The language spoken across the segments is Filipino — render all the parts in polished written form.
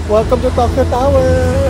Welcome to Tokyo Tower!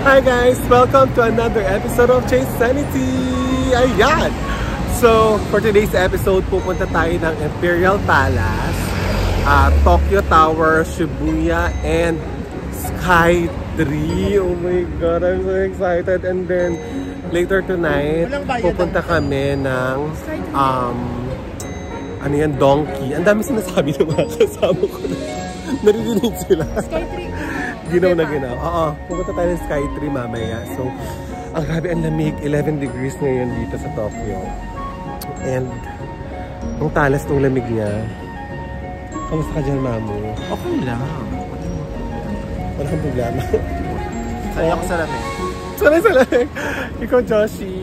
Hi guys! Welcome to another episode of Chase Sanity! Ayan! So, for today's episode, pupunta tayo ng Imperial Palace, Tokyo Tower, Shibuya, and Sky Tree. Oh my God! I'm so excited! And then, later tonight, pupunta kami ng, ano yan, Donkey. Ang dami sinasabi ng mga kasama ko. Naririnig sila. Sky Tree. Ginaw na ginaw. Oo, pupunta tayo ng Sky Tree mamaya. So, ang grabe, ang lamig. 11 degrees ngayon dito sa Tokyo. And, ang talas ng lamig niya. Kamusta ka dyan, Mamu? Okay lang. Walang problema. Sanay ako sa lamig. Sanay sa lamig. Ikaw, Joshi.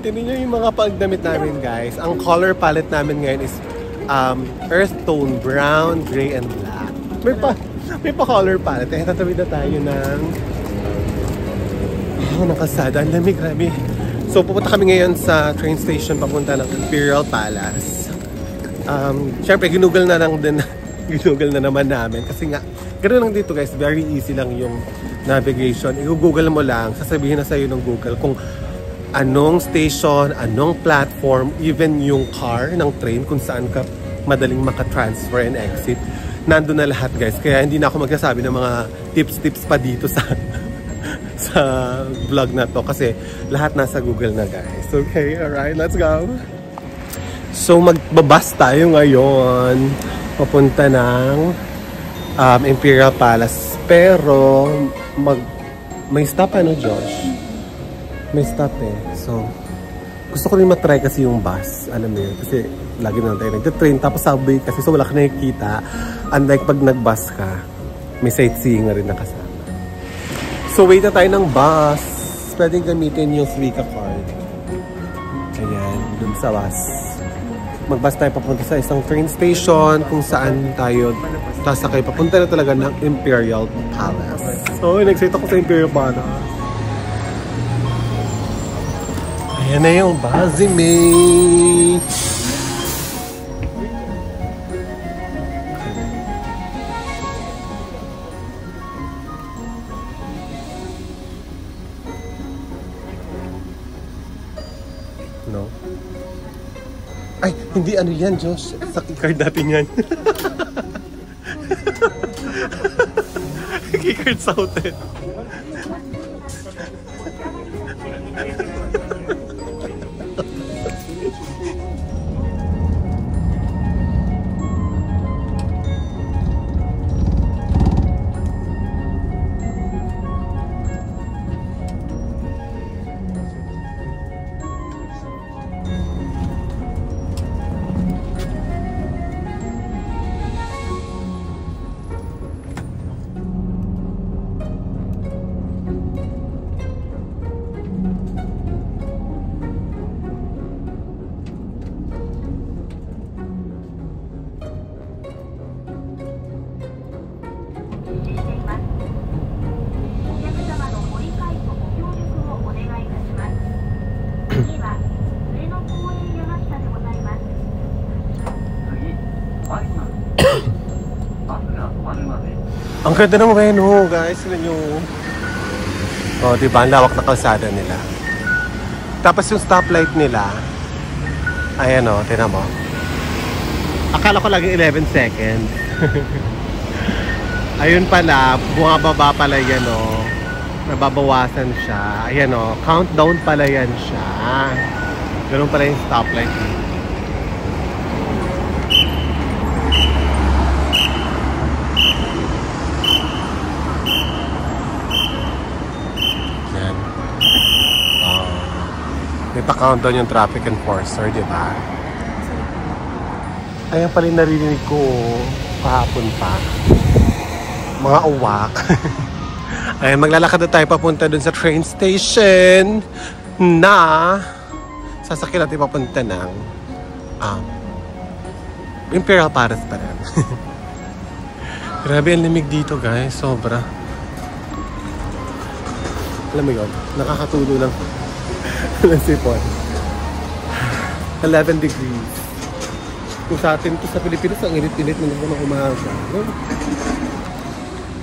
Tingnan niyo yung mga pagdamit namin, guys. Ang color palette namin ngayon is earth tone, brown, gray, and black. May pa-color palette. Eh, tatawid na tayo ng nakasada. Ang lamig, grabe. So, pupunta kami ngayon sa train station papunta ng Imperial Palace. Siyempre, ginugol na naman namin. Kasi nga, ganoon lang dito guys. Very easy lang yung navigation. I-google mo lang. Sasabihin na sa'yo ng Google kung anong station, anong platform, even yung car ng train, kung saan ka madaling makatransfer and exit. Nandun na lahat guys, kaya hindi na ako magsasabi ng mga tips pa dito sa vlog na to kasi lahat nasa Google na guys. Okay, alright, let's go! So magbabas tayo ngayon papunta ng Imperial Palace, pero may stop ano Josh? May stop eh, so gusto ko rin matry kasi yung bus, alam mo yun, kasi lagi na tayo nagtitrain, tapos subway kasi so wala ka nakikita. Unlike pag nag-bus ka, may sightseeing na rin nakasama. So wait na tayo ng bus. Pwedeng gamitin yung Suica card. Ayan, dun sa bus. Mag-bus tayo papunta sa isang train station kung saan tayo sasakay. Papunta na talaga ng Imperial Palace. So, nag-excited ako sa Imperial Palace. Ayan na yung Bazime. No? Ay, hindi ano yan, Josh. Sa keycard natin yan. Keycard sa hotel. Ang ganda ng Reno, guys. Sila nyo. O, diba? Ang lawak na kalsada nila. Tapos yung stoplight nila, ayan o, tinan mo. Akala ko laging 11 seconds. Ayun pala, bumababa pala yan o. Nababawasan siya. Ayan o, countdown pala yan siya. Ganun pala yung stoplight. Yan. May pa-countdown yung traffic enforcer, di ba? Ayan pala yung narinig ko kahapon pa. Mga uwak. Ayan, maglalakad na tayo papunta dun sa train station na sasakyan natin papunta ng Imperial Palace pa rin. Grabe ang limig dito, guys. Sobra. Alam mo yun, nakakatulo lang ng sipon. 11 degrees. Kung sa atin ito sa Pilipinas, ang init-init na naman umaga.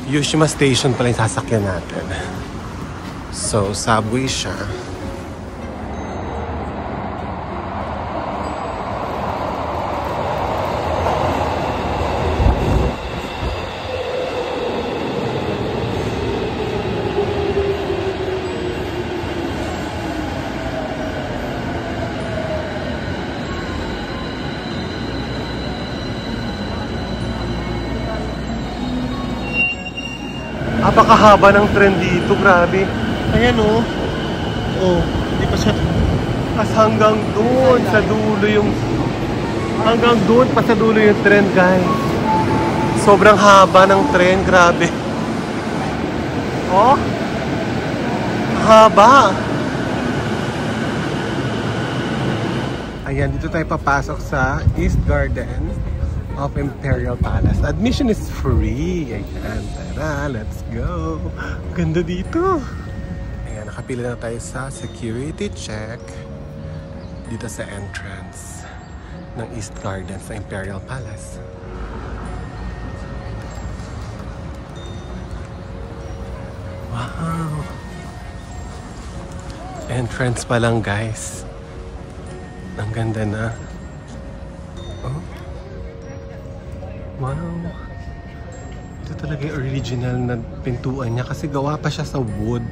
Yushima Station pala yung sasakyan natin. So, subway siya. Napakahaba ng tren dito, grabe. Ayan o. Oh, hindi pa siya. As hanggang doon sa dulo yung... Hanggang doon pa sa dulo yung tren, guys. Sobrang haba ng tren, grabe. Oh. Haba. Ayan, dito tayo papasok sa East Garden of Imperial Palace. Admission is free. Ayan, tara, let's go. Ganda dito. Ayan, nakapila na tayo sa security check dito sa entrance ng East Garden sa Imperial Palace. Wow. Entrance pa lang, guys. Ang ganda na. Oh. Wow. Ito talaga yung original na pintuan niya kasi gawa pa siya sa wood.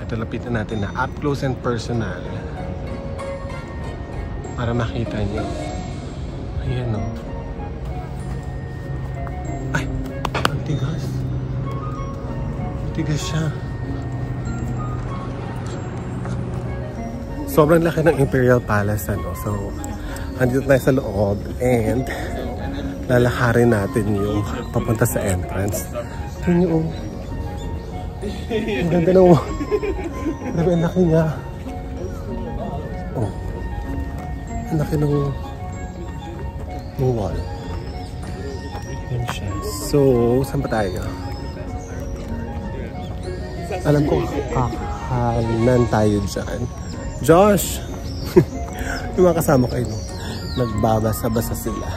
Ito, lapitan natin na up close and personal para makita niyo. Ayan o. Ay! Ang tigas. Tigas siya. Sobrang laki ng Imperial Palace, ano? So, andito tayo sa loob and lalakarin natin yung papunta sa entrance. Yun yung... Ang ganda ng... Grabe, ang laki niya. Oh. Ang laki ng wall. Yan siya. So, saan pa tayo? Alam ko, kakahanan tayo dyan. Josh! Yung mga kasama kayo, no? Nagbabasa-basa sila.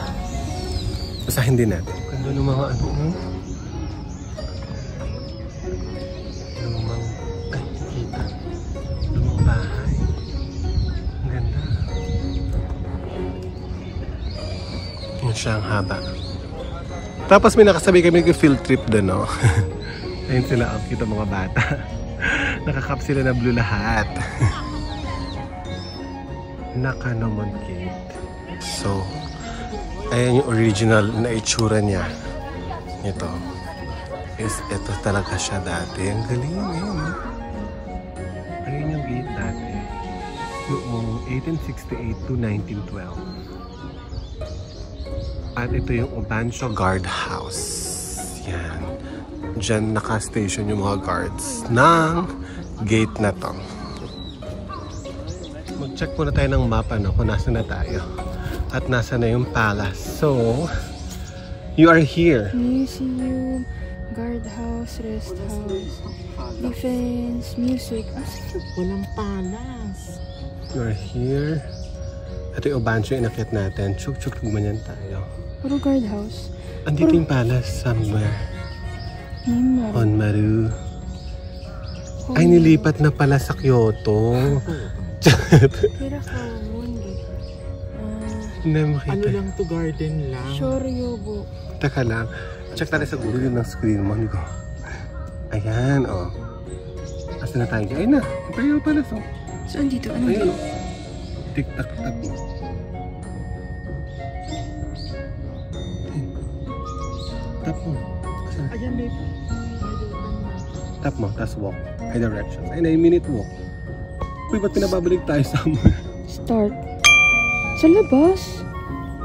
Basahin din natin. Ganda ng mga ano, lumang, ay, kita. Lumang bahay. Ang ganda. Yun siya ang haba. Tapos may nakasabay kami ng field trip doon, no? Ayun sila, oh, kita mga bata. Nakakap sila na blue lahat. Nakanomon Gate. So, ayan yung original na itsura niya. Ito. Ito talaga siya dati. Ang galing yun. Ayan yung gate dati. Noong 1868 to 1912. At ito yung Obansho Guard House. Yan. Diyan naka-station yung mga guards ng gate na to. Mag-check muna tayo ng map, ano, kung nasa na tayo. At nasa na yung palace. So, you are here. Museum, guardhouse, rest house, defense, music. Walang palace. You are here. Ito yung Obansho inakit natin. Chuk-chuk, gumanyan tayo. Puro guardhouse. Andito yung palace somewhere. On Maru. Ay, nilipat na pala sa Kyoto. Kira ka mundi. Hindi makita. Ano lang to, garden lang. Shoryobo. Taka lang. Check tayo sa Google yung screen mo. Ayan, oh. Asa na tayo? Ayun na. Imperial Palace, oh. Saan dito? Anong Ayun, dito? oh. Tik-tak-tak mo. Tap mo. Ayan, may... Tap mo, tapos walk. Ay, directions. Ay, 9-minute walk. Uy, ba't pinababalik tayo somewhere? Start. Sa labas.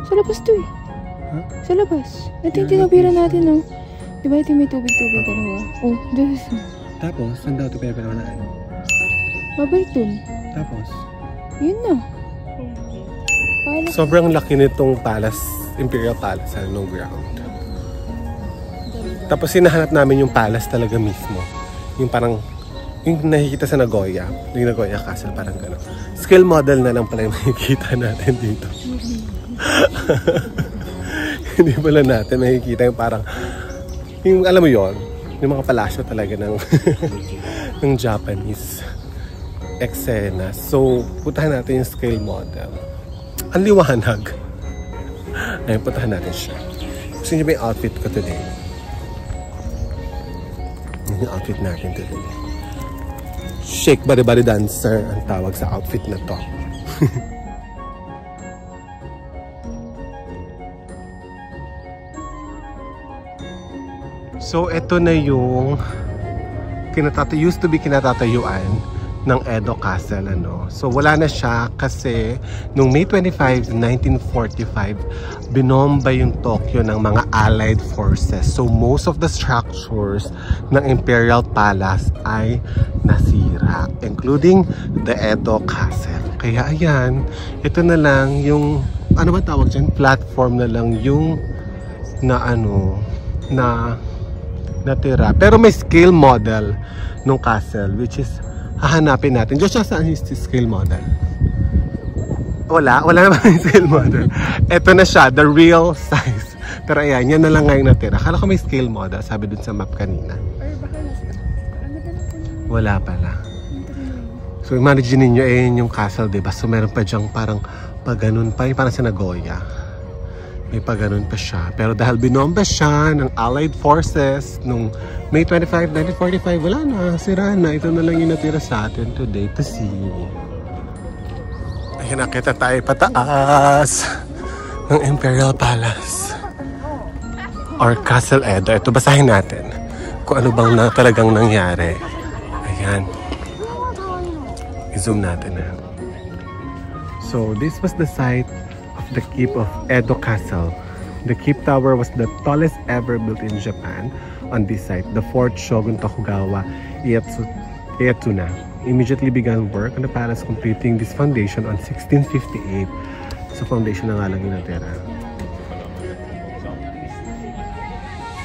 Sa labas to eh. Huh? Sa labas. Ito yung tinabira natin, no? Diba ito may tubig-tubig dalawa? Oh, this. Tapos, saan daw ito pinapanawanaan? Babalik dun. Tapos? Yun na. Palace. Sobrang laki nitong palace, Imperial Palace, no ground. Tapos hinahanap namin yung palace talaga mismo. Yung parang, yung nakikita sa Nagoya, yung Nagoya Castle, parang gano'n. Scale model na lang pala yung makikita natin dito. Hindi pala natin makikita yung parang, yung alam mo yon, yung mga palasyo talaga ng, ng Japanese eksena. So, puntahan natin yung scale model. Ang liwanag. Ayun, puntahan natin siya. Gusto niyo ba yung outfit ko today? Yung outfit natin today. Shake body body dancer ang tawag sa outfit na to. So, ito na yung used to be kinatatayuan ng Edo Castle, ano. So, wala na siya kasi noong May 25, 1945, binomba yung Tokyo ng mga Allied forces. So, most of the structures ng Imperial Palace ay nasira, including the Edo Castle. Kaya, ayan, ito na lang yung, ano ba tawag dyan? Platform na lang yung na ano, na natira. Pero may scale model ng castle, which is hahanapin natin. Joshua, saan yung scale model? Wala naman yung scale model. Ito na siya, the real size. Pero ayan, yan na lang ngayon natira. Akala ko may scale model, sabi dun sa map kanina. Wala pala. So imagine ninyo, ayan yung castle, diba? So meron pa dyang parang pag-ganun pa, parang sa Nagoya. May pag-ganun pa siya. Pero dahil binomba siya ng Allied Forces nung May 25, 1945, wala na, sira na. Ito na lang yung natira sa atin today to see. Ayun, nakita tayo pataas ng Imperial Palace or Castle Edo. Ito, basahin natin kung ano bang talagang nangyari. Ayan. I-zoom natin na. So, this was the site of the keep of Edo Castle. The keep tower was the tallest ever built in Japan. On this site, the 4th Shogun Tokugawa Ieyatsuna immediately began work on the palace, completing this foundation on 1658. So, foundation na nga lang yung natira.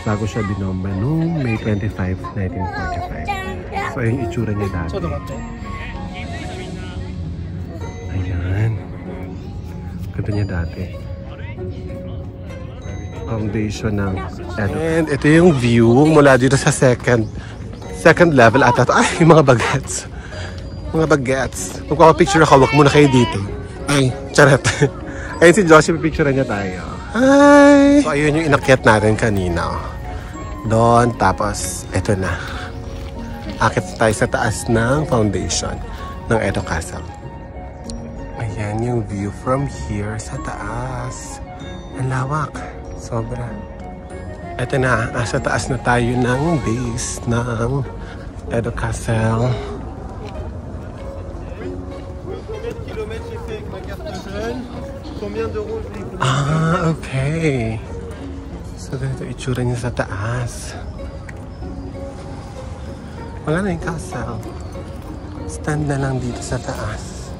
Bago siya binomba noong May 25, 1945. So, ayun yung itsura niya dati. Ayan. Ganda niya dati. Foundation ng Edo. And ito yung view mula dito sa second level at ito. Ay, yung mga bagets. Mga bagets. Magpapapicture ako, wag muna kayo dito. Ay, charot. Ayun si Joshua, pipicturean niya tayo. Hi! So, ayun yung inakyat natin kanina. Doon, tapos, ito na. Akit tayo sa taas ng foundation ng Edo Castle. Ayan yung view from here sa taas. Ang lawak. Sobra. Ito na, nasa taas na tayo ng base ng Edo Castle. Ah, okay. So, ganito itsura niya sa taas. Wala na yung castle. Stand na lang dito sa taas.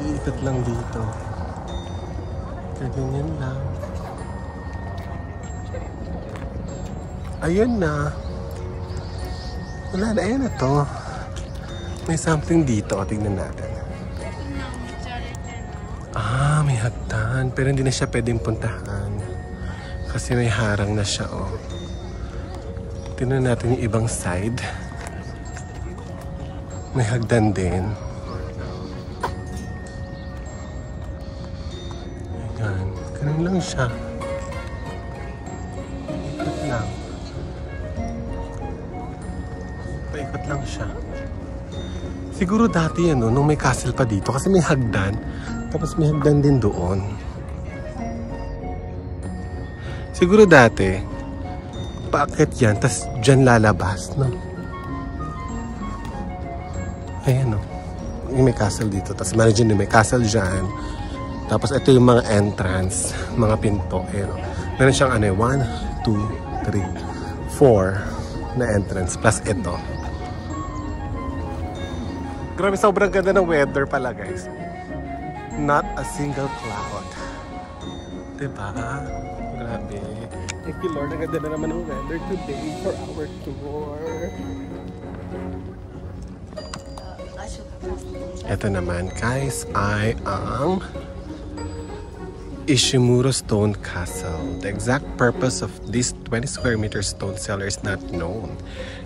Iikot lang dito. Ganyan lang. Ayun na. Wala na. Ayun na to. May something dito. Tingnan natin. Ah, may hagdan. puntahan. Pero hindi na siya pwedeng puntahan. Kasi may harang na siya, oh. Tingnan natin yung ibang side. May hagdan din. Ayan. Ganun lang siya. Paikot lang. Paikot lang siya. Siguro dati ano, nung may castle pa dito. Kasi may hagdan. Tapos may hagdan din doon. Siguro dati, paakyat yan, tas dyan lalabas, no? Ayan, no? Yung may castle dito. Tas imagine may castle dyan. Tapos ito yung mga entrance, mga pinto. Ayan, no? Meron siyang ano, 1, 2, 3, 4 na entrance. Plus ito. Grabe, sobrang ganda ng weather pala, guys. Not a single cloud. Diba? Grabe. Thank you, Lord. Ang ganda na naman ng weather today for our tour. Ito naman, guys, ay ang Ishimuro Stone Castle. The exact purpose of this 20 square meter stone cellar is not known.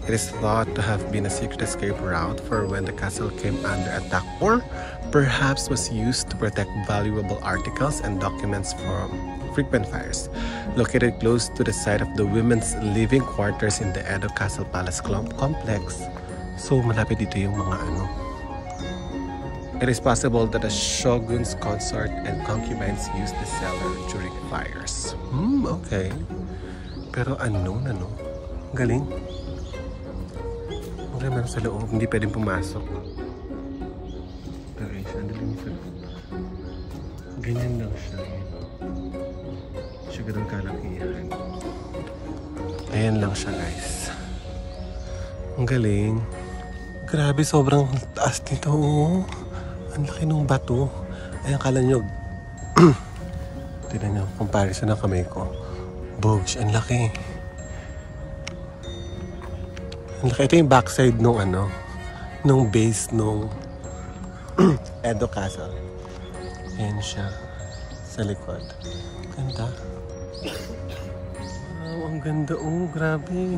It is thought to have been a secret escape route for when the castle came under attack, or perhaps was used to protect valuable articles and documents from frequent fires. Located close to the site of the women's living quarters in the Edo Castle Palace complex. So, malapit dito yung mga ano. It is possible that the shogun's consort and concubines used the cellar during fires. Okay. Pero unknown, ano? Galing. Okay, meron sa loob. Hindi pwedeng pumasok. Okay, siya. Daling sa loob. Ganyan lang siya. Siya ganun kalakihan. Ayan lang siya, guys. Ang galing. Grabe, sobrang taas nito. Ang laki ng bato. Ay, akala nyo. Tignan nyo, comparison ng kamay ko. Bogs, ang laki. Ang laki. Ito yung backside nung ano, nung base nung Edo Castle. Ayan siya. Sa likod. Ganda. Wow, ang ganda. Oh, grabe.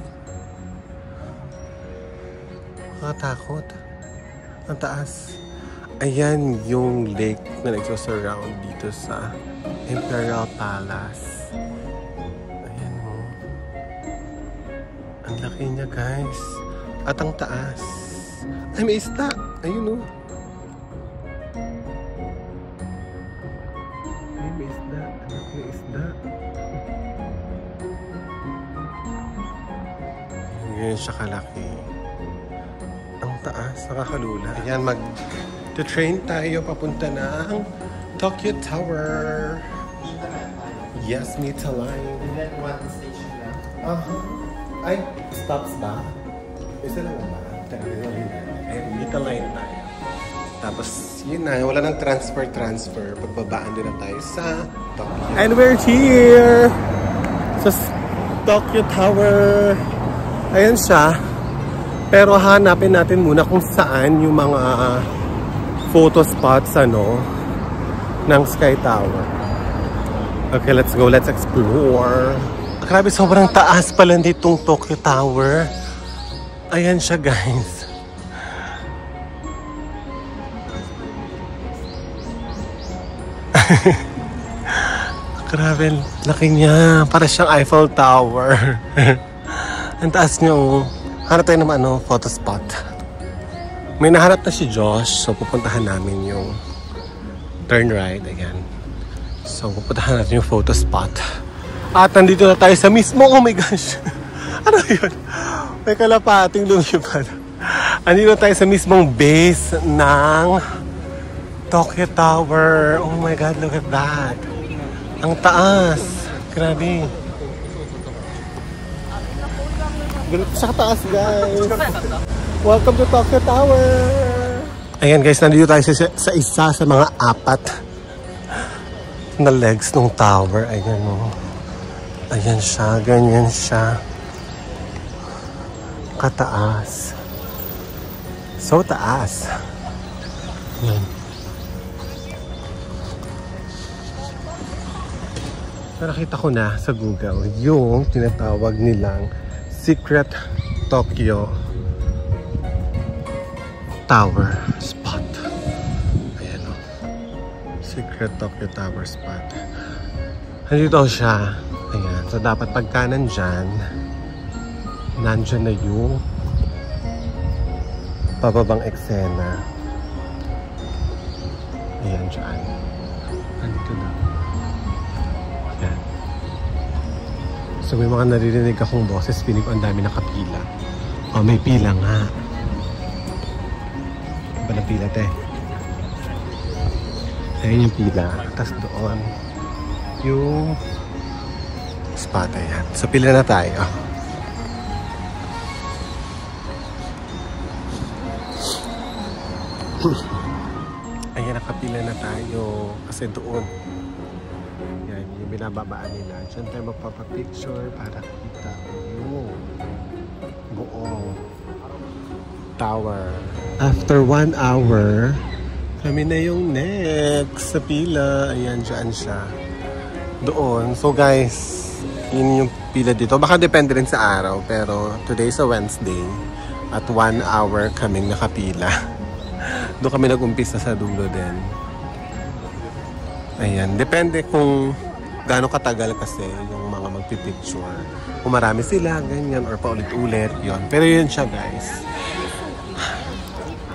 Nakatakot. Ang taas. Ayan yung lake na nagsasurround dito sa Imperial Palace. Ayan o. Ang laki niya, guys. At ang taas. Ay, may isda. Ayun o. Ay, may isda. Anak, may isda. Ganyan siya kalaki. Ang taas. Nakakalula. Ayan, to-train tayo papunta ng Tokyo Tower. Yes, Mita Line. Then one station lang. Ay, stops ba? Isa lang ba? Ay, Mita Line tayo. Tapos, yun na. Wala nang transfer. Pagbabaan din na tayo sa Tokyo. And we're here! Sa Tokyo Tower. Ayan siya. Pero hanapin natin muna kung saan yung mga photo spots ano ng Sky Tower. Okay, let's go. Let's explore. Grabe, sobrang taas pala ditong Tokyo Tower. Ayan siya, guys. Grabe, laki niya. Para siyang Eiffel Tower. Ang taas niya, oh. Hanap tayo naman, ano, photo spot. May nahanap na si Josh, so pupuntahan namin yung turn right, ayan. So pupuntahan natin yung photo spot. At nandito na tayo sa mismo, oh my gosh! Ano yun? May kalapating lumipad. Nandito tayo sa mismong base ng Tokyo Tower. Oh my God, look at that! Ang taas! Grabe! Ganito sa taas, guys! Welcome to Tokyo Tower! Ayan, guys, nandito tayo sa isa sa mga 4 na legs ng tower. Ayan, o. Ayan siya, ganyan siya. Kataas. So taas. Ayan. So, nakita ko na sa Google yung tinatawag nilang Secret Tokyo Tower Spot. Ayan o. Secret Tokyo Tower Spot. Nandito siya. Ayan. So, dapat pagka nandyan na yung pababang eksena. Ayan dyan. Nandito na. Ayan. So, may mga naririnig akong boses. Piling ko ang dami nakapila. Oh, may pila nga. Ba ng pila, te? Ayan yung pila. Tapos doon yung spot. Ayan. So, pila na tayo. Ayan, nakapila na tayo. Kasi doon. Yan, yung binababaan nila. Diyan tayo magpapapicture para kita yung buong tower. After 1 hour, kami na yung next sa pila. Ayan, dyan siya. Doon. So guys, yun yung pila dito. Baka depende rin sa araw. Pero today is a Wednesday. At 1 hour kaming nakapila. Doon kami nag-umpisa sa dulo din. Ayan. Depende kung gaano katagal kasi yung mga magpipicture. Kung marami sila, ganyan, or paulit-ulit, yun. Pero yun siya, guys.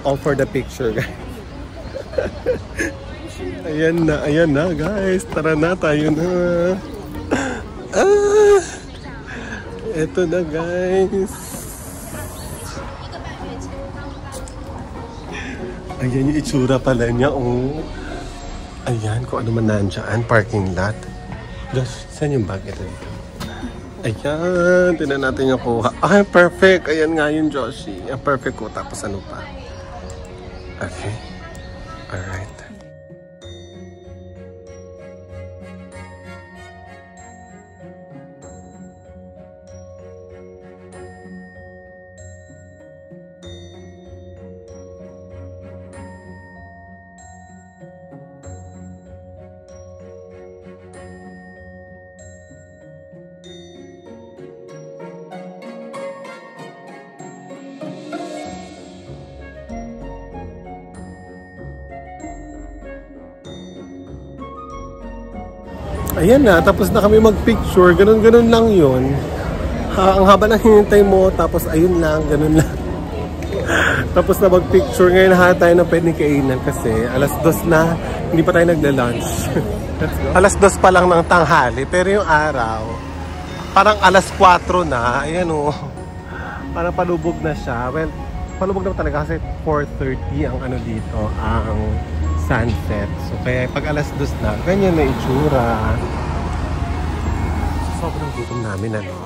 All for the picture, guys. Ayan na, guys. Tara na, tayo na. Eto na, guys. Ayan yung itsura pala niya, oh. Ayan, kung ano man nandyan. Parking lot. Josh, saan yung bag? Ito dito. Ayan, tinan natin yung kuha. Ay, perfect. Ayan nga yung Joshi. Ang perfect ko. Tapos ano pa? Okay. Alright. Ayan na, tapos na kami mag-picture. Ganun-ganun lang yun. Ang haba ng hinintay mo, tapos ayun lang, ganun lang. Tapos na mag-picture. Ngayon na tayo na pwedeng kainan kasi alas 2 na, hindi pa tayo nagla-lunch. Alas 2 pa lang ng tanghali, pero yung araw, parang alas 4 na. Ayan o. Parang palubog na siya. Well, palubog na talaga kasi 4:30 ang ano dito, ang sunset. So, kaya pag alas 2 na, ganyan na itsura. Sobrang gutom namin, ano.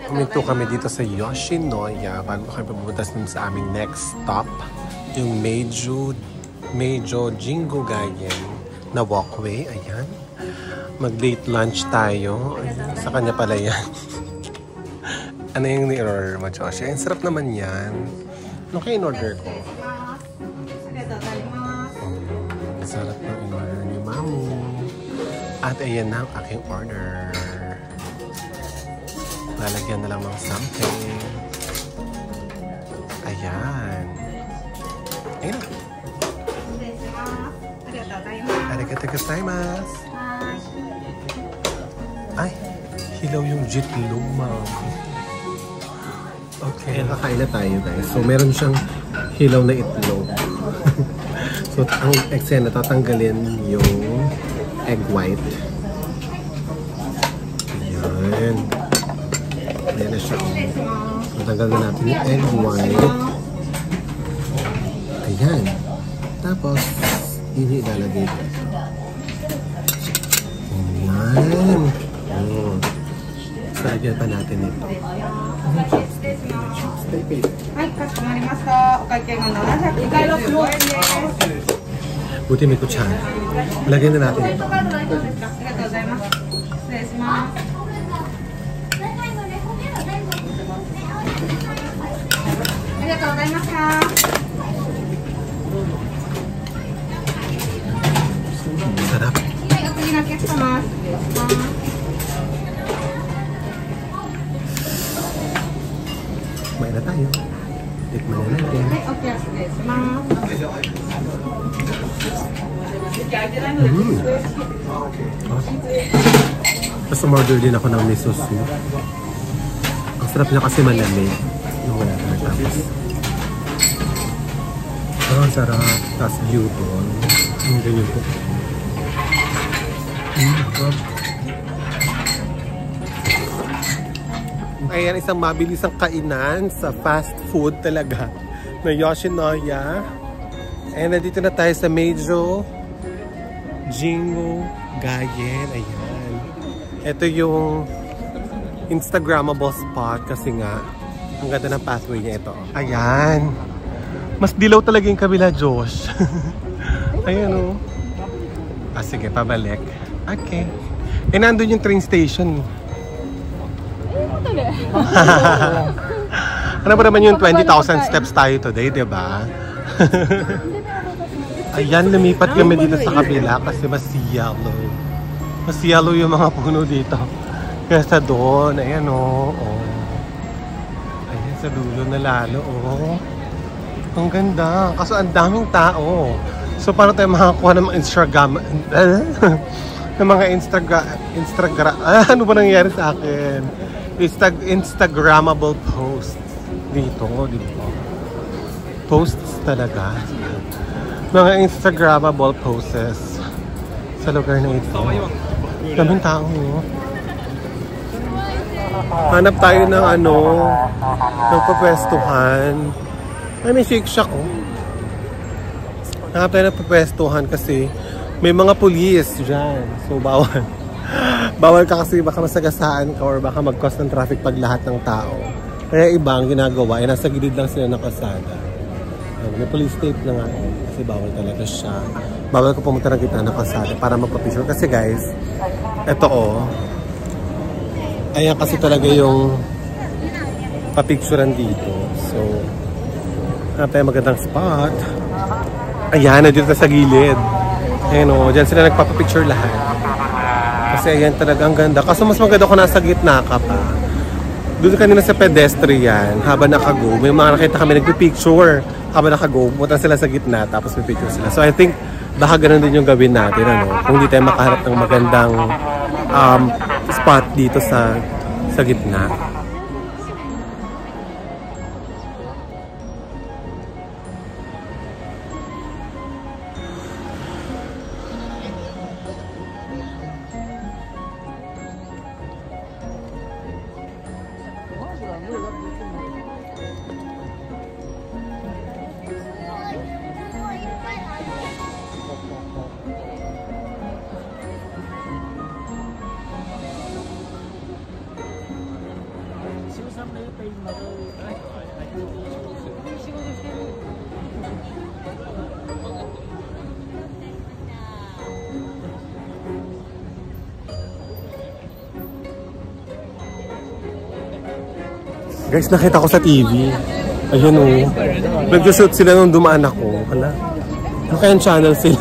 Kuminto kami dito sa Yoshinoya bago kami pupunta sa aming next stop. Yung Meiju Jingugayen na walkway. Ayan. Mag-late lunch tayo. Ayan. Sa kanya pala yan. Ano yung ni-order mo, Josh? Ang sarap naman yan. Ano kayo in-order ko? Sarap ng in-order ni Mami. At ayan na ang aking order. Lalagyan na lang ng something. Ayan. Ayan na. Arigatou gozaimasu. Ay, hilaw yung jitlog, Ma'am. Okay, kakain na tayo, guys. So, meron siyang hilaw na itlog. So, ang eksena, tatanggalin yung egg white. Ayan. Ayan na siya. Tatanggal na natin yung egg white. Ayan. Tapos, hindi ilalagay ko. Ayan. So, lagyan pa natin ito. Buti may kutsara. Lagyan na natin ito. Sarap. Tikman na natin. Tapos umorder din ako ng miso soup. Ang sarap niya kasi malamig. Yung wala na tapos. Ang sarap. Tapos gyudon. Ang ganyan po. Ayan, isang mabilisang kainan sa fast food talaga na Yoshinoya. And nandito na tayo sa Meiji Jingu Gayen. Ayan. Ito yung Instagrammable spot kasi nga ang ganda ng pathway niya ito. Ayan. Mas dilaw talaga yung kabila, Josh. Ayan o. Sige, pabalik. Okay. Eh, nandun yung train station. Ano ba naman yung 20,000 steps tayo today, diba? Ayan, lumipat kami dito sa kabila kasi mas yellow. Mas yellow yung mga puno dito. Kaya doon, ayan o. Ayan, sa dulo na lalo o. Ang ganda. Kaso ang daming tao. So, paano tayo makakuha ng mga Instagram? ng mga Instagram. Ano ba nangyayari sa akin? Instagrammable posts dito, di ba? Posts talaga. Mga Instagrammable posts sa lugar na ito. Daming tao. Hanap tayo ng ng papwestuhan. Ay, may Shake Shack oh. Hanap tayo ng papwestuhan kasi may mga pulis dyan. So, bawal. Bawal ka kasi baka masagasaan ka or baka mag-cause ng traffic pag lahat ng tao. Kaya iba ang ginagawa ay nasa gilid lang sila ng kalsada. May police tape na nga kasi bawal talaga siya. Bawal ka pumunta ng gitna ng kalsada para magpa-picture. Kasi guys, eto ayan kasi talaga yung pa-picturean dito. So, hanap tayo magandang spot. Ayan, dito sa gilid. Ayan o, dyan sila nagpapapicture lahat. Kasi ayan talaga ang ganda. Kaso mas maganda kung nasa gitna ka pa. Doon kanina sa pedestrian, habang naka-go, may mga nakita kami nagpipicture. Habang naka-go, punta sila sa gitna, tapos may picture sila. So I think, baka ganun din yung gawin natin, kung hindi tayo makaharap ng magandang spot dito sa gitna. Guys, nakita ko sa TV. Ayun o. Nag-shoot sila nung dumaan ako. Hala. Ano kayang channel sila?